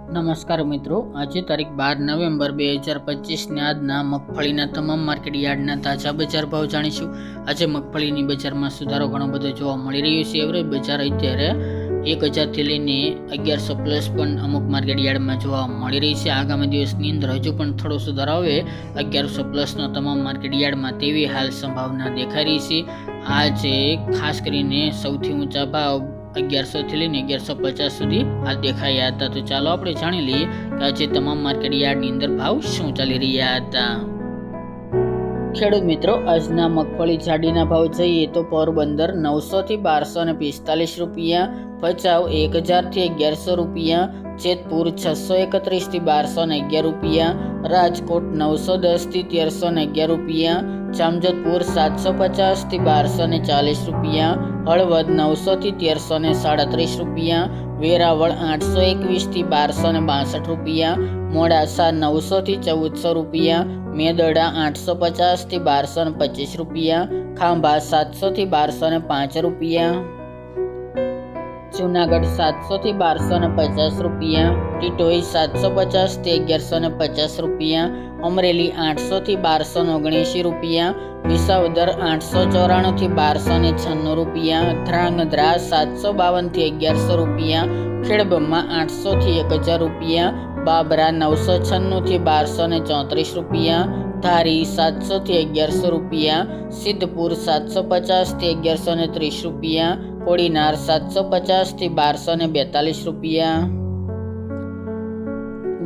નમસ્કાર મિત્રો, આજે તારીખ 12 નવેમ્બર 2025 ને આજના મગફળીના તમામ માર્કેટ યાર્ડના તાજા બજાર ભાવ જાણીશું। આજે મગફળીની બજારમાં સુધારો ઘણો બધો જોવા મળી રહ્યો છે। એવરેજ બજાર અત્યારે 1000 થી લઈને 1100 પ્લસ પણ અમુક માર્કેટ યાર્ડમાં જોવા મળી રહી છે। આગામી દિવસની અંદર હજુ પણ થોડો સુધારો આવે 1100 પ્લસનો તમામ માર્કેટ યાર્ડમાં તેવી હાલ સંભાવના દેખાઈ રહી છે। આજે ખાસ કરીને સૌથી ઊંચા ભાવ 1100 થી લઈને 1150 સુધી હાલ દેખાયા હતા। તો ચાલો આપણે જાણી લઈએ કે આજે તમામ માર્કેટ યાર્ડની અંદર ભાવ શું ચાલી રહ્યા હતા। ખેડૂત મિત્રો, આજના મગફળી જાડીના ભાવ જોઈએ તો પોરબંદર 900 થી 1245 રૂપિયા, ભચાઉ 1000 થી 1100 રૂપિયા, જેતપુર 631 થી 1211 રૂપિયા, રાજકોટ 910 થી 1311 રૂપિયા, જામજોધપુર 750 થી 1240 રૂપિયા, હળવદ 900 થી 1337 રૂપિયા, વેરાવળ 821 થી 1262 રૂપિયા, મોડાસા 900 થી 1400 રૂપિયા, મેદડા 850 થી 1225 રૂપિયા, ખાંભા 700 થી 1205 રૂપિયા, જુનાગઢ 700 થી 1250 રૂપિયા, ટીટોઈ 750 થી 1150 રૂપિયા, અમરેલી 800 થી 1279 રૂપિયા, વિસાવદર 894 થી 1296 રૂપિયા, ધ્રાંગધ્રા 752 થી 1100 રૂપિયા, ખેડબ્રહ્મા 800 થી 1000 રૂપિયા, બાબરા 996 થી 1234 રૂપિયા, ધારી 700 થી 1100 રૂપિયા, સિદ્ધપુર 750 થી 1130 રૂપિયા, કોડીનાર 750 થી 1242 રૂપિયા,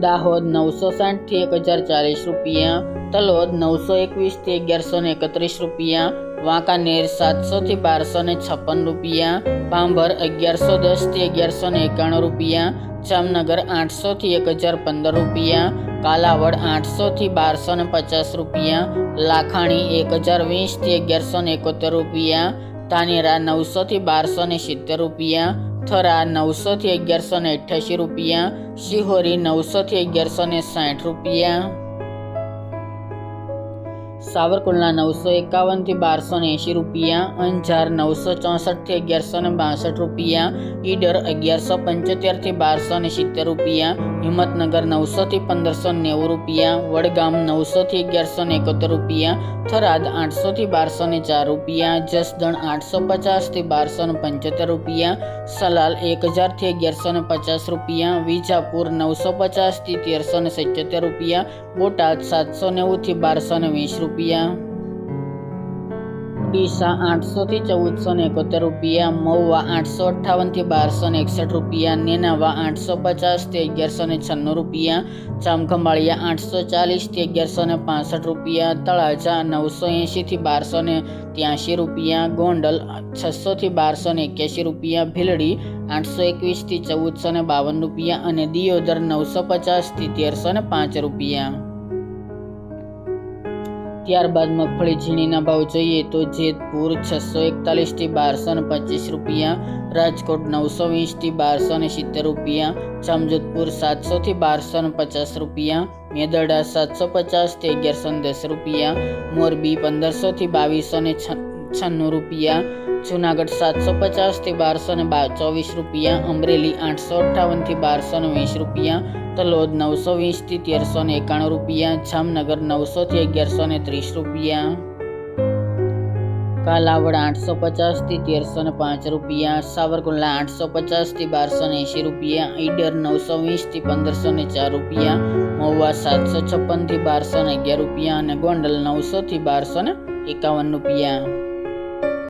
દાહોદ 960 થી 1040 રૂપિયા, તલોદ 921 થી 1131 રૂપિયા, વાંકાનેર 700 થી 1256 રૂપિયા, પાંભર 1110 થી 1191 રૂપિયા, જામનગર 800 થી 1015 રૂપિયા, કાલાવડ 800 થી 1250 રૂપિયા, લાખાણી 1020 થી 1171 રૂપિયા, ધાનેરા 900 થી 1270 રૂપિયા, થરા 900 થી 1188 રૂપિયા, શિહોરી 900 થી 1160 રૂપિયા, સાવરકુંડલા 951 થી 1280 રૂપિયા, અંજાર 964 થી 1162 રૂપિયા, ઈડર 1175 થી 1270 રૂપિયા, હિંમતનગર 900 થી 1590 રૂપિયા, વડગામ 900 થી 1171 રૂપિયા, થરાદ 800 થી 1204 રૂપિયા, જસદણ 850 થી 1275 રૂપિયા, સલાલ 1000 થી 1150 રૂપિયા, વિજાપુર 950 થી 1377 રૂપિયા, બોટાદ 790 થી 1220 રૂપિયા, ડીસા 800 થી 1471 રૂપિયા, મહુવા 858 થી 1261 રૂપિયા, નેનાવા 850 થી 1196 રૂપિયા, જામખંભાળિયા 840 થી 1165 રૂપિયા, તળાજા 980 થી 1283 રૂપિયા, ગોંડલ 600 થી 1281 રૂપિયા, ભીલડી 821 થી 1452 રૂપિયા અને દિયોદર 950 થી 1305 રૂપિયા। ત્યારબાદ મગફળી ઝીણીના ભાવ જોઈએ તો જેતપુર 641 થી 1225 રૂપિયા, રાજકોટ 920 થી 1270 રૂપિયા, જામજોધપુર 700 થી 1250 રૂપિયા, મેદડા 750 થી 1110 રૂપિયા, મોરબી 1500 થી 2296 રૂપિયા, જુનાગઢ 750 થી 1224 રૂપિયા, અમરેલી 858 થી 1220 રૂપિયા, તલોદ 920 થી 1391 રૂપિયા, જામનગર 900 થી 1130 રૂપિયા, કાલાવડ 850 થી 1305 રૂપિયા, સાવરકુંડલા 850 થી 1280 રૂપિયા, ઈડર 920 થી 1504 રૂપિયા, મહુવા 756 થી 1211 રૂપિયા અને ગોંડલ 900 થી 1251 રૂપિયા।